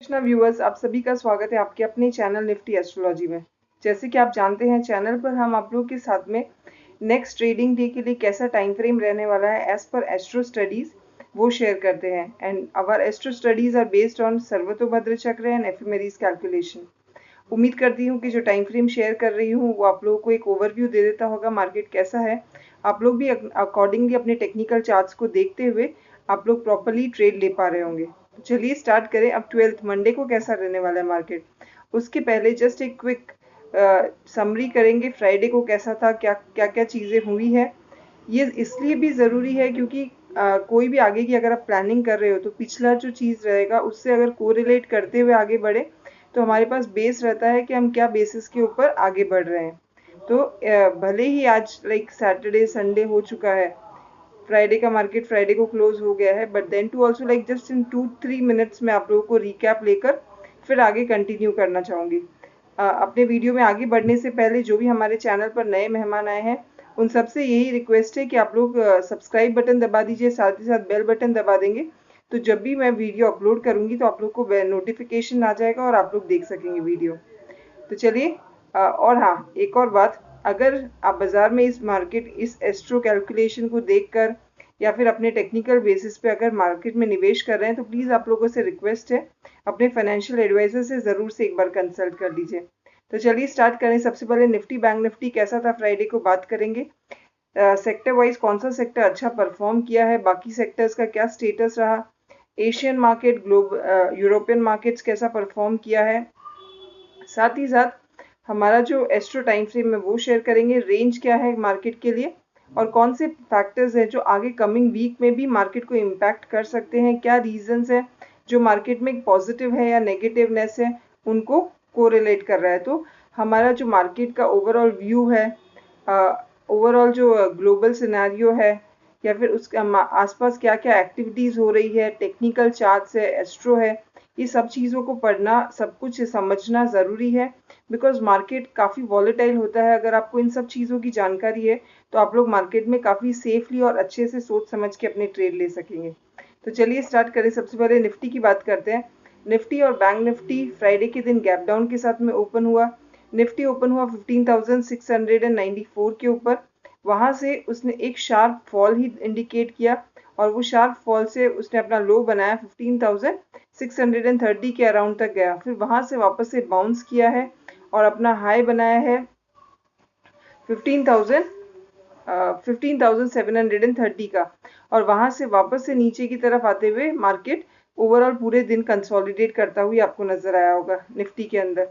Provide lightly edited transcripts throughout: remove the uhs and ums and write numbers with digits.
Krishna viewers, आप सभी का स्वागत है आपके अपने चैनल निफ्टी एस्ट्रोलॉजी में। जैसे कि आप जानते हैं, चैनल पर हम आप लोगों के साथ में नेक्स्ट ट्रेडिंग डे के लिए कैसा टाइम फ्रेम रहने वाला है एज पर एस्ट्रो स्टडीज वो शेयर करते हैं। And our astro studies are based on Sarvatobhadra chakra and एफिमेरीज calculation. उम्मीद करती हूँ कि जो टाइम फ्रेम शेयर कर रही हूँ वो आप लोगों को एक ओवरव्यू दे देता होगा मार्केट कैसा है। आप लोग भी अकॉर्डिंगली अपने टेक्निकल चार्ट्स को देखते हुए आप लोग प्रॉपरली ट्रेड ले पा रहे होंगे। तो चलिए स्टार्ट करें। अब 12th मंडे को कैसा रहने वाला है मार्केट, उसके पहले जस्ट एक क्विक समरी करेंगे। फ्राइडे को कैसा था, क्या क्या क्या चीज़ें हुई है। ये इसलिए भी ज़रूरी है क्योंकि कोई भी आगे की अगर आप प्लानिंग कर रहे हो तो पिछला जो चीज़ रहेगा उससे अगर कोरिलेट करते हुए आगे बढ़े तो हमारे पास बेस रहता है कि हम क्या बेसिस के ऊपर आगे बढ़ रहे हैं। तो भले ही आज लाइक सैटरडे संडे हो चुका है, फ्राइडे का मार्केट फ्राइडे को क्लोज हो गया है, but then to also like just in 2-3 minutes में आप लोगों को रिकैप लेकर फिर आगे कंटिन्यू करना चाहूँगी। अपने वीडियो में आगे बढ़ने से पहले जो भी हमारे चैनल पर नए मेहमान आए हैं उन सबसे यही रिक्वेस्ट है कि आप लोग सब्सक्राइब बटन दबा दीजिए, साथ ही साथ बेल बटन दबा देंगे तो जब भी मैं वीडियो अपलोड करूँगी तो आप लोग को नोटिफिकेशन आ जाएगा और आप लोग देख सकेंगे वीडियो। तो चलिए और हाँ, एक और बात, अगर आप बाज़ार में इस एस्ट्रो कैलकुलेशन को देखकर या फिर अपने टेक्निकल बेसिस पे अगर मार्केट में निवेश कर रहे हैं तो प्लीज़ आप लोगों से रिक्वेस्ट है अपने फाइनेंशियल एडवाइजर से ज़रूर से एक बार कंसल्ट कर लीजिए। तो चलिए स्टार्ट करें। सबसे पहले निफ्टी बैंक निफ्टी कैसा था फ्राइडे को बात करेंगे। सेक्टर वाइज कौन सा सेक्टर अच्छा परफॉर्म किया है, बाकी सेक्टर्स का क्या स्टेटस रहा, एशियन मार्केट यूरोपियन मार्केट्स कैसा परफॉर्म किया है, साथ ही साथ हमारा जो एस्ट्रो टाइम फ्रेम है वो शेयर करेंगे। रेंज क्या है मार्केट के लिए और कौन से फैक्टर्स हैं जो आगे कमिंग वीक में भी मार्केट को इम्पैक्ट कर सकते हैं, क्या रीजंस है जो मार्केट में पॉजिटिव है या नेगेटिवनेस है उनको कोरिलेट कर रहा है। तो हमारा जो मार्केट का ओवरऑल व्यू है, ओवरऑल जो ग्लोबल सिनेरियो है या फिर उसके आसपास क्या क्या एक्टिविटीज़ हो रही है, टेक्निकल चार्ट्स है, एस्ट्रो है, ये सब चीज़ों को पढ़ना, सब कुछ समझना ज़रूरी है बिकॉज मार्केट काफ़ी वॉलेटाइल होता है। अगर आपको इन सब चीज़ों की जानकारी है तो आप लोग मार्केट में काफ़ी सेफली और अच्छे से सोच समझ के अपने ट्रेड ले सकेंगे। तो चलिए स्टार्ट करें। सबसे पहले निफ्टी की बात करते हैं। निफ्टी और बैंक निफ्टी फ्राइडे के दिन गैप डाउन के साथ में ओपन हुआ। निफ्टी ओपन हुआ 15,694 के ऊपर। वहां से उसने एक शार्प फॉल ही इंडिकेट किया और वो शार्प फॉल से उसने अपना लो बनाया 15,630 के अराउंड तक गया। फिर वहां से वापस से बाउंस किया है और अपना हाई बनाया है 15,730 का। और वहां से वापस से नीचे की तरफ आते हुए मार्केट ओवरऑल पूरे दिन कंसोलिडेट करता हुआ आपको नजर आया होगा। निफ्टी के अंदर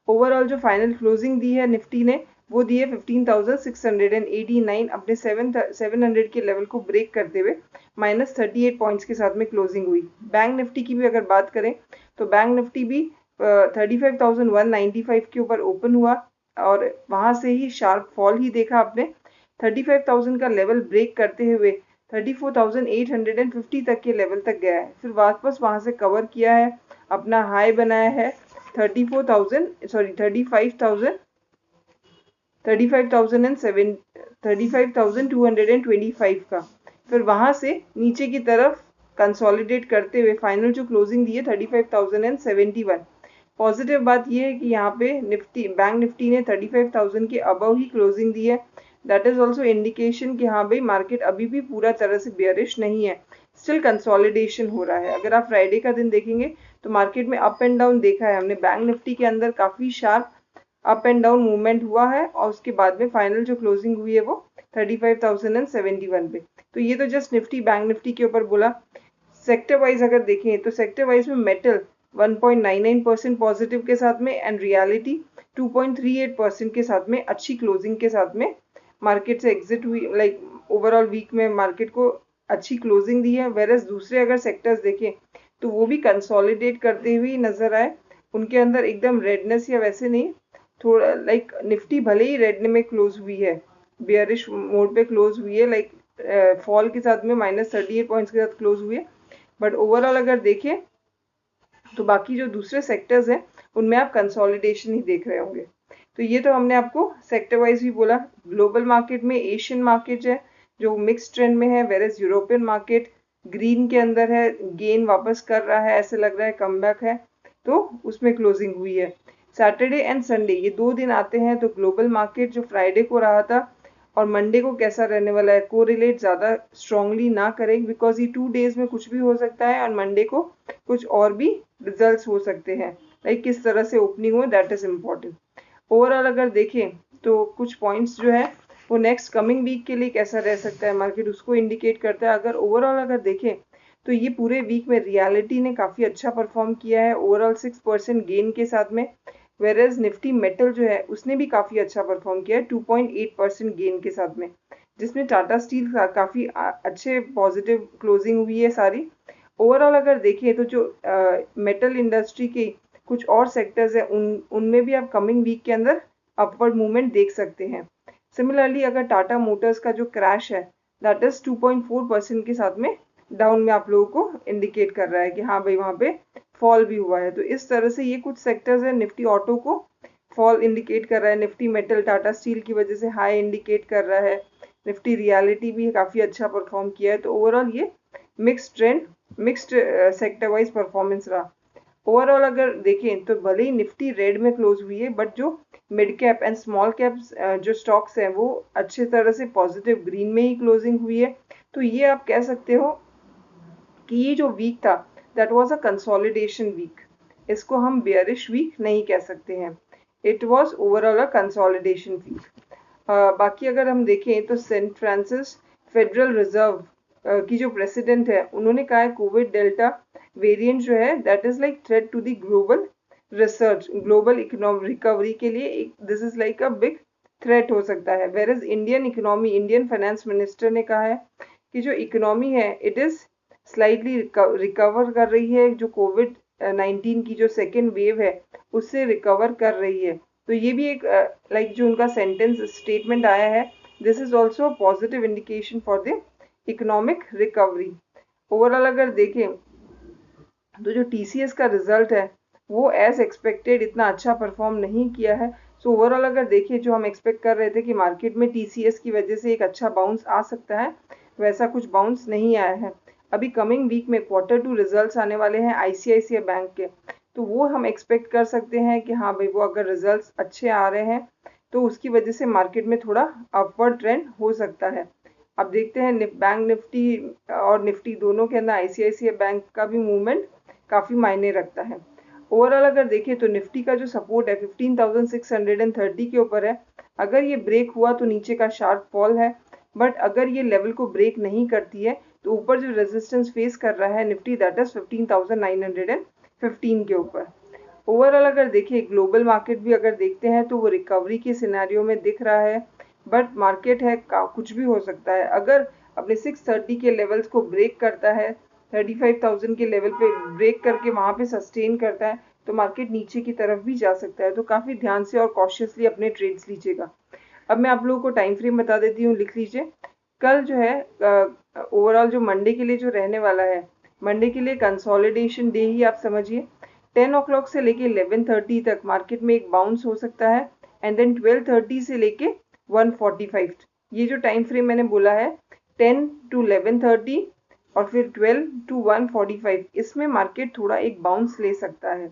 ओवरऑल जो फाइनल क्लोजिंग दी है निफ्टी ने वो दी है 15,689, अपने 700 के लेवल को ब्रेक करते हुए -38 पॉइंट्स के साथ में क्लोजिंग हुई। बैंक निफ्टी की भी अगर बात करें तो बैंक निफ्टी भी 35,195 के ऊपर ओपन हुआ और वहां से ही शार्प फॉल ही देखा आपने। 35,000 का लेवल ब्रेक करते हुए 34,850 तक के लेवल तक गया है, फिर वापस वहां से कवर किया है, अपना हाई बनाया है 35,225 का। फिर वहां से नीचे की तरफ कंसोलिडेट करते हुए फाइनल जो क्लोजिंग दी है 35,071। पॉजिटिव बात यह है कि यहाँ पे बैंक निफ्टी ने 35,000 के अबव ही क्लोजिंग दी है। दैट इज ऑल्सो इंडिकेशन कि हाँ भाई मार्केट अभी भी पूरा तरह से बेयरिश नहीं है, स्टिल कंसोलिडेशन हो रहा है। अगर आप फ्राइडे का दिन देखेंगे तो मार्केट में अप एंड डाउन देखा है हमने। बैंक निफ्टी के अंदर काफी sharp up and down movement हुआ है और उसके बाद में फाइनल जो क्लोजिंग हुई है वो 35,071 पे। तो ये तो जस्ट निफ्टी बैंक निफ्टी के ऊपर बोला। सेक्टर वाइज अगर देखें तो सेक्टर वाइज में मेटल 1.99% पॉजिटिव के साथ में एंड रियलिटी 2.38% के साथ में अच्छी क्लोजिंग के साथ में मार्केट से एग्जिट हुई। लाइक ओवरऑल वीक में मार्केट को अच्छी क्लोजिंग दी है। वेरस दूसरे अगर सेक्टर्स देखें तो वो भी कंसोलिडेट करते हुए नजर आए। उनके अंदर एकदम रेडनेस या वैसे नहीं, थोड़ा लाइक निफ्टी भले ही रेड में क्लोज हुई है, बेयरिश मोड पे क्लोज हुई है, लाइक फॉल के साथ में -38 पॉइंट्स के साथ क्लोज हुई है, बट ओवरऑल अगर देखें तो बाकी जो दूसरे सेक्टर्स हैं उनमें आप कंसोलिडेशन ही देख रहे होंगे। तो ये तो हमने आपको सेक्टर वाइज भी बोला। ग्लोबल मार्केट में एशियन मार्केट है जो मिक्स ट्रेंड में है, वेरस यूरोपियन मार्केट ग्रीन के अंदर है, गेन वापस कर रहा है, ऐसे लग रहा है कमबैक है। तो उसमें क्लोजिंग हुई है। सैटरडे एंड संडे ये 2 दिन आते हैं तो ग्लोबल मार्केट जो फ्राइडे को रहा था और मंडे को कैसा रहने वाला है, कोरिलेट ज़्यादा स्ट्रांगली ना करें, बिकॉज ये 2 डेज में कुछ भी हो सकता है और मंडे को कुछ और भी रिजल्ट्स हो सकते हैं। लाइक किस तरह से ओपनिंग हो, दैट इज इम्पॉर्टेंट। ओवरऑल अगर देखें तो कुछ पॉइंट्स जो है वो नेक्स्ट कमिंग वीक के लिए कैसा रह सकता है मार्केट, उसको इंडिकेट करता है। अगर ओवरऑल अगर देखें तो ये पूरे वीक में रियलिटी ने काफ़ी अच्छा परफॉर्म किया है ओवरऑल 6% गेन के साथ में, वेरेज निफ्टी मेटल जो है उसने भी काफ़ी अच्छा परफॉर्म किया है 2.8% गेन के साथ में, जिसमें टाटा स्टील काफ़ी अच्छे पॉजिटिव क्लोजिंग हुई है सारी। ओवरऑल अगर देखिए तो जो मेटल इंडस्ट्री के कुछ और सेक्टर्स हैं उनमें भी आप कमिंग वीक के अंदर अपवर्ड मूवमेंट देख सकते हैं। सिमिलरली अगर टाटा मोटर्स का जो क्रैश है दैट इज 2.4% के साथ में डाउन में आप लोगों को इंडिकेट कर रहा है कि हाँ भाई वहाँ पे फॉल भी हुआ है। तो इस तरह से ये कुछ सेक्टर्स है, निफ्टी ऑटो को फॉल इंडिकेट कर रहा है, निफ्टी मेटल टाटा स्टील की वजह से हाई इंडिकेट कर रहा है, निफ्टी रियलिटी भी काफ़ी अच्छा परफॉर्म किया है। तो ओवरऑल ये mixed trend, mixed sector wise performance रहा। ओवरऑल अगर देखें तो भले ही निफ्टी रेड में क्लोज हुई है बट जो mid cap and small cap जो स्टॉक्स हैं वो अच्छे तरह से पॉजिटिव ग्रीन में ही क्लोजिंग हुई है। तो ये आप कह सकते हो कि ये जो वीक था that was a consolidation week, इसको हम बेयरिश वीक नहीं कह सकते हैं, it was overall a consolidation week. बाकी अगर हम देखें तो सेंट फ्रांसिस फेडरल रिजर्व की जो प्रेसिडेंट है उन्होंने कहा है कोविड डेल्टा वेरिएंट जो है that is like threat to the global research, global economic recovery के लिए एक this is like a big threat हो सकता है। Where as Indian economy, Indian finance minister ने कहा है कि जो इकोनॉमी है इट इज स्लाइटली रिकवर कर रही है, जो कोविड 19 की जो सेकेंड वेव है उससे रिकवर कर रही है। तो ये भी एक लाइक जो उनका सेंटेंस स्टेटमेंट आया है, this is also positive indication for the economic recovery. Overall अगर देखें तो जो टीसीएस का रिजल्ट है वो एज एक्सपेक्टेड इतना अच्छा परफॉर्म नहीं किया है। सो ओवरऑल अगर देखिए जो हम एक्सपेक्ट कर रहे थे कि मार्केट में टीसीएस की वजह से एक अच्छा बाउंस आ सकता है, वैसा कुछ बाउंस नहीं आया है। अभी कमिंग वीक में Q2 रिजल्ट्स आने वाले हैं आईसीआईसीआई बैंक के, तो वो हम एक्सपेक्ट कर सकते हैं कि हाँ भाई वो अगर रिजल्ट्स अच्छे आ रहे हैं तो उसकी वजह से मार्केट में थोड़ा अपवर्ड ट्रेंड हो सकता है। अब देखते हैं बैंक निफ्टी और निफ्टी दोनों के अंदर आईसीआईसीआई बैंक का भी मूवमेंट काफ़ी मायने रखता है। ओवरऑल अगर देखें तो निफ्टी का जो सपोर्ट है 15,630 के ऊपर है, अगर ये ब्रेक हुआ तो नीचे का शार्प फॉल है, बट अगर ये लेवल को ब्रेक नहीं करती है तो ऊपर जो रेजिस्टेंस फेस कर रहा है निफ्टी दैट इज 15,915 के ऊपर। ओवरऑल अगर देखिए ग्लोबल मार्केट भी अगर देखते हैं तो वो रिकवरी के सिनेरियो में दिख रहा है, बट मार्केट है कुछ भी हो सकता है। अगर अपने 630 के लेवल्स को ब्रेक करता है, 35,000 के लेवल पे ब्रेक करके वहाँ पे सस्टेन करता है तो मार्केट नीचे की तरफ भी जा सकता है। तो काफ़ी ध्यान से और कॉशियसली अपने ट्रेड्स लीजिएगा। अब मैं आप लोगों को टाइम फ्रेम बता देती हूँ, लिख लीजिए। कल जो है ओवरऑल जो मंडे के लिए जो रहने वाला है, मंडे के लिए कंसोलिडेशन डे ही आप समझिए। 10 o'clock से लेके 11:30 तक मार्केट में एक बाउंस हो सकता है एंड देन 12:30 से लेके 1:45, ये जो टाइम फ्रेम मैंने बोला है 10 to 11:30 और फिर 12 to 1:45, इसमें मार्केट थोड़ा एक बाउंस ले सकता है।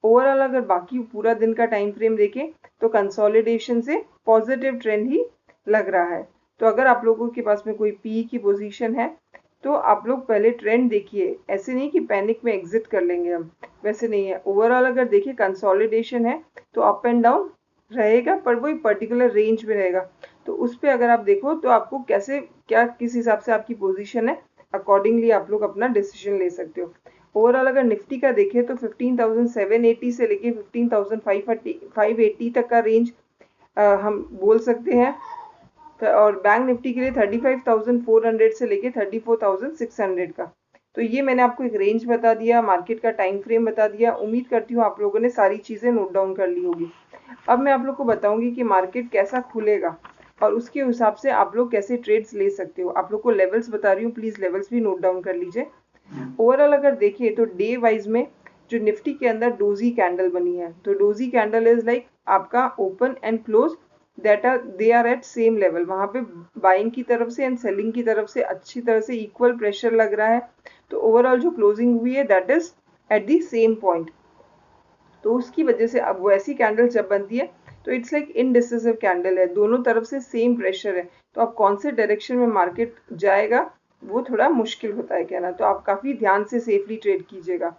ओवरऑल अगर बाकी पूरा दिन का टाइम फ्रेम देखें तो कंसोलिडेशन से पॉजिटिव ट्रेंड ही लग रहा है। तो अगर आप लोगों के पास में कोई पी की पोजीशन है तो आप लोग पहले ट्रेंड देखिए, ऐसे नहीं कि पैनिक में एग्जिट कर लेंगे हम, वैसे नहीं है। ओवरऑल अगर देखिए कंसोलिडेशन है तो अप एंड डाउन रहेगा, पर वो एक पर्टिकुलर रेंज में रहेगा। तो उस पर अगर आप देखो तो आपको कैसे क्या किस हिसाब से आपकी पोजीशन है अकॉर्डिंगली आप लोग अपना डिसीजन ले सकते हो। ओवरऑल अगर निफ्टी का देखें तो 15,780 से लेके 15,580 तक का रेंज हम बोल सकते हैं, और बैंक निफ्टी के लिए 35,400 से लेके 34,600 का। तो ये मैंने आपको एक रेंज बता दिया, मार्केट का टाइम फ्रेम बता दिया। उम्मीद करती हूँ आप लोगों ने सारी चीज़ें नोट डाउन कर ली होगी। अब मैं आप लोग को बताऊंगी कि मार्केट कैसा खुलेगा और उसके हिसाब से आप लोग कैसे ट्रेड्स ले सकते हो। आप लोग को लेवल्स बता रही हूँ, प्लीज़ लेवल्स भी नोट डाउन कर लीजिए। ओवरऑल अगर देखिए तो डे वाइज में जो निफ्टी के अंदर डोजी कैंडल बनी है, तो डोजी कैंडल इज लाइक आपका open and close they are at same level, वहाँ पे बाइंग की तरफ से एंड सेलिंग की तरफ से अच्छी तरह से इक्वल प्रेशर लग रहा है। तो ओवरऑल जो क्लोजिंग हुई है that is at the same point. तो उसकी वजह से अब वैसी कैंडल जब बनती है तो इट्स लाइक इनडिसिसिव कैंडल है, दोनों तरफ से सेम प्रेशर है, तो अब कौन से डायरेक्शन में मार्केट जाएगा वो थोड़ा मुश्किल होता है कहना, तो आप काफ़ी ध्यान से सेफली ट्रेड कीजिएगा।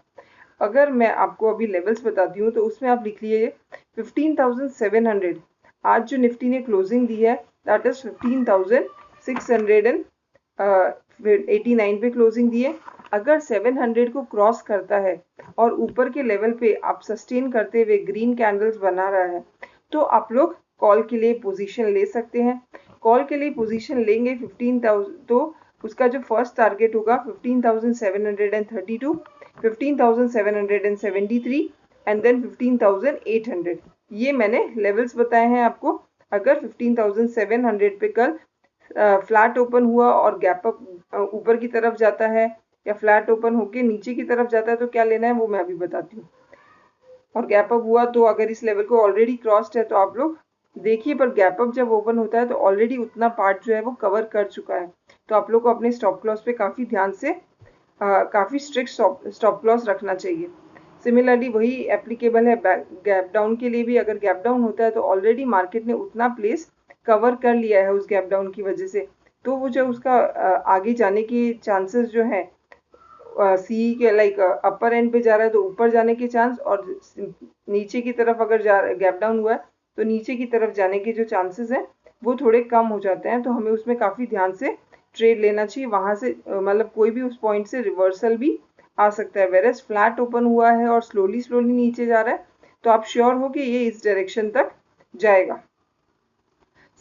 अगर मैं आपको अभी लेवल्स बताती हूँ तो उसमें आप लिख लीजिए 15,700। आज जो निफ्टी ने क्लोजिंग दी है दैट इज 15,689 पे क्लोजिंग दी है। अगर 700 को क्रॉस करता है और ऊपर के लेवल पे आप सस्टेन करते हुए ग्रीन कैंडल्स बना रहा है तो आप लोग कॉल के लिए पोजीशन ले सकते हैं। कॉल के लिए पोजीशन लेंगे 15,000 तो उसका जो फर्स्ट टारगेट होगा 15,732, 15,773 एंड देन 15,800। ये मैंने लेवल्स बताए हैं आपको। अगर 15,700 पे कल फ्लैट ओपन हुआ और गैप अप ऊपर की तरफ जाता है या फ्लैट ओपन होके नीचे की तरफ जाता है तो क्या लेना है वो मैं अभी बताती हूँ। और गैप अप हुआ तो अगर इस लेवल को ऑलरेडी क्रॉस्ड है तो आप लोग देखिए, पर गैप अप जब ओपन होता है तो ऑलरेडी उतना पार्ट जो है वो कवर कर चुका है, तो आप लोग को अपने स्टॉप लॉस पे काफ़ी ध्यान से काफ़ी स्ट्रिक्ट स्टॉप लॉस रखना चाहिए। सिमिलरली वही एप्लीकेबल है गैप डाउन के लिए भी। अगर गैप डाउन होता है तो ऑलरेडी मार्केट ने उतना प्लेस कवर कर लिया है उस गैप डाउन की वजह से, तो वो जो उसका आगे जाने की चांसेस जो है सी के लाइक अपर एंड पे जा रहा है तो ऊपर जाने के चांस, और नीचे की तरफ अगर गैप डाउन हुआ है तो नीचे की तरफ जाने के जो चांसेस हैं वो थोड़े कम हो जाते हैं, तो हमें उसमें काफ़ी ध्यान से ट्रेड लेना चाहिए। वहाँ से मतलब कोई भी उस पॉइंट से रिवर्सल भी आ सकता है। वेरएज फ्लैट ओपन हुआ है और स्लोली स्लोली नीचे जा रहा है तो आप श्योर हो कि ये इस डायरेक्शन तक जाएगा।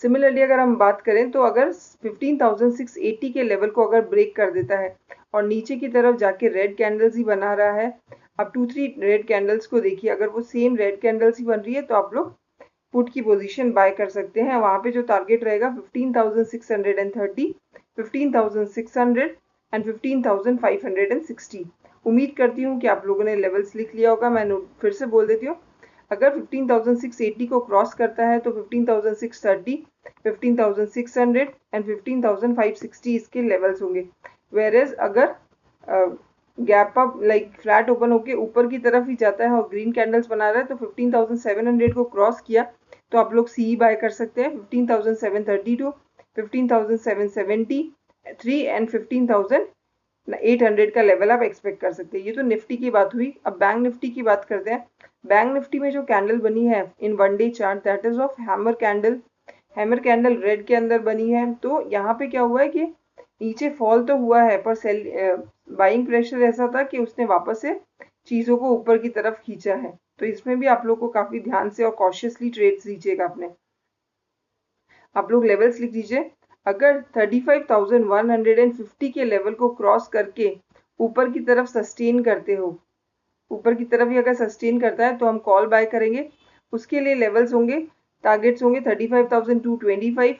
सिमिलरली अगर हम बात करें तो अगर 15,680 के लेवल को अगर ब्रेक कर देता है और नीचे की तरफ जाके रेड कैंडल्स ही बना रहा है, अब 2-3 रेड कैंडल्स को देखिए, अगर वो सेम रेड कैंडल्स ही बन रही है तो आप लोग पुट की पोजीशन बाय कर सकते हैं। वहाँ पे जो टारगेट रहेगा 15,630, 15,600 एंड 15,560। उम्मीद करती हूँ कि आप लोगों ने लेवल्स लिख लिया होगा। मैं फिर से बोल देती हूँ, अगर 15,680 को क्रॉस करता है तो 15,630, 15,600 एंड 15,560 इसके लेवल्स होंगे। वेरेज अगर gap up like flat open होके ऊपर की तरफ ही जाता है और ग्रीन कैंडल्स बना रहा है तो 15,700 को क्रॉस किया तो आप लोग सी बाय कर सकते हैं 15,732, 15,773 एंड 15,800 का लेवल आप एक्सपेक्ट कर सकते हैं। ये तो निफ्टी की बात हुई। अब बैंक निफ्टी की बात करते हैं। बैंक निफ्टी में जो कैंडल बनी है in one day chart that is of hammer candle. Hammer candle red के अंदर बनी है, तो यहाँ पे क्या हुआ है कि नीचे फॉल तो हुआ है पर सेल बाइंग प्रेशर ऐसा था कि उसने वापस से चीज़ों को ऊपर की तरफ खींचा है, तो इसमें भी आप लोग को काफ़ी ध्यान से और कॉशियसली ट्रेड्स लीजिएगा अपने। आप लोग लेवल्स लिख दीजिए। अगर 35,150 के लेवल को क्रॉस करके ऊपर की तरफ सस्टेन करते हो, ऊपर की तरफ ही अगर सस्टेन करता है तो हम कॉल बाय करेंगे। उसके लिए लेवल्स होंगे, टारगेट्स होंगे 35,225,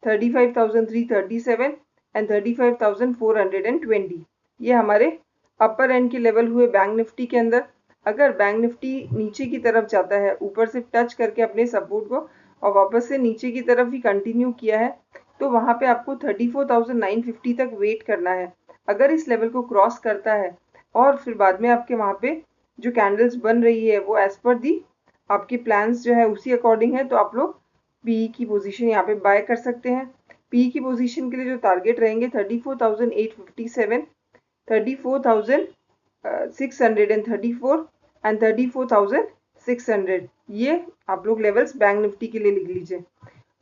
35,337 एंड 35,420। ये हमारे अपर एंड के लेवल हुए बैंक निफ्टी के अंदर। अगर बैंक निफ्टी नीचे की तरफ जाता है ऊपर से टच करके अपने सपोर्ट को और वापस से नीचे की तरफ ही कंटिन्यू किया है तो वहाँ पे आपको 34,950 तक वेट करना है। अगर इस लेवल को क्रॉस करता है और फिर बाद में आपके वहाँ पे जो कैंडल्स बन रही है वो एज पर दी आपके प्लान्स जो है उसी अकॉर्डिंग है, तो आप लोग पी की पोजीशन यहाँ पे बाय कर सकते हैं। पी की पोजीशन के लिए जो टारगेट रहेंगे 34,857, 34,634 एंड 34,600। ये आप लोग लेवल्स बैंक निफ्टी के लिए लिख लीजिए।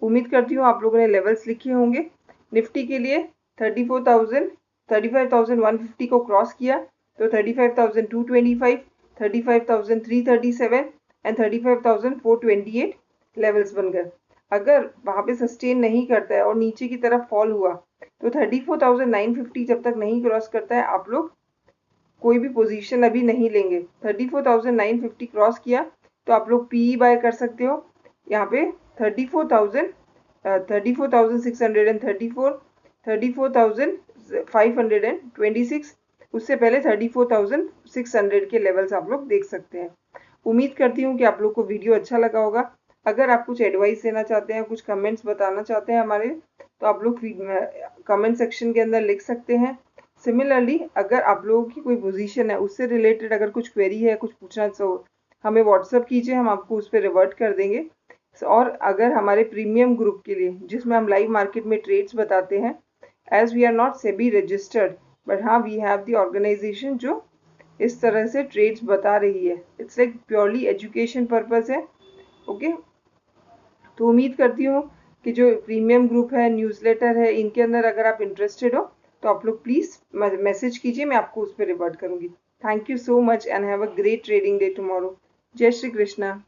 उम्मीद करती हूँ आप लोगों ने लेवल्स लिखे होंगे। निफ्टी के लिए 35,150 को क्रॉस किया तो 35,225, 35,337 एंड 35,428 लेवल्स बन गए। अगर वहाँ पे सस्टेन नहीं करता है और नीचे की तरफ फॉल हुआ तो 34,950 जब तक नहीं क्रॉस करता है आप लोग कोई भी पोजीशन अभी नहीं लेंगे। 34,950 क्रॉस किया तो आप लोग पीई बाय कर सकते हो। यहाँ पे 34,634, 34,526, उससे पहले 34,600 के लेवल्स आप लोग देख सकते हैं। उम्मीद करती हूँ कि आप लोग को वीडियो अच्छा लगा होगा। अगर आप कुछ एडवाइस देना चाहते हैं, कुछ कमेंट्स बताना चाहते हैं हमारे, तो आप लोग कमेंट सेक्शन के अंदर लिख सकते हैं। सिमिलरली अगर आप लोगों की कोई पोजीशन है उससे रिलेटेड अगर कुछ क्वेरी है, कुछ पूछना हमें व्हाट्सअप कीजिए, हम आपको उस पर रिवर्ट कर देंगे। और अगर हमारे प्रीमियम ग्रुप के लिए, जिसमें हम लाइव मार्केट में ट्रेड्स बताते हैं, as we are not SEBI registered, but हाँ वी हैव द ऑर्गेनाइजेशन जो इस तरह से ट्रेड्स बता रही है। It's like purely education purpose है। ओके, तो उम्मीद करती हूँ कि जो प्रीमियम ग्रुप है, न्यूज़लेटर है, इनके अंदर अगर आप इंटरेस्टेड हो तो आप लोग प्लीज़ मैसेज कीजिए, मैं आपको उस पर रिवर्ट करूँगी। Thank you so much and have a great trading day tomorrow. जय श्री कृष्णा।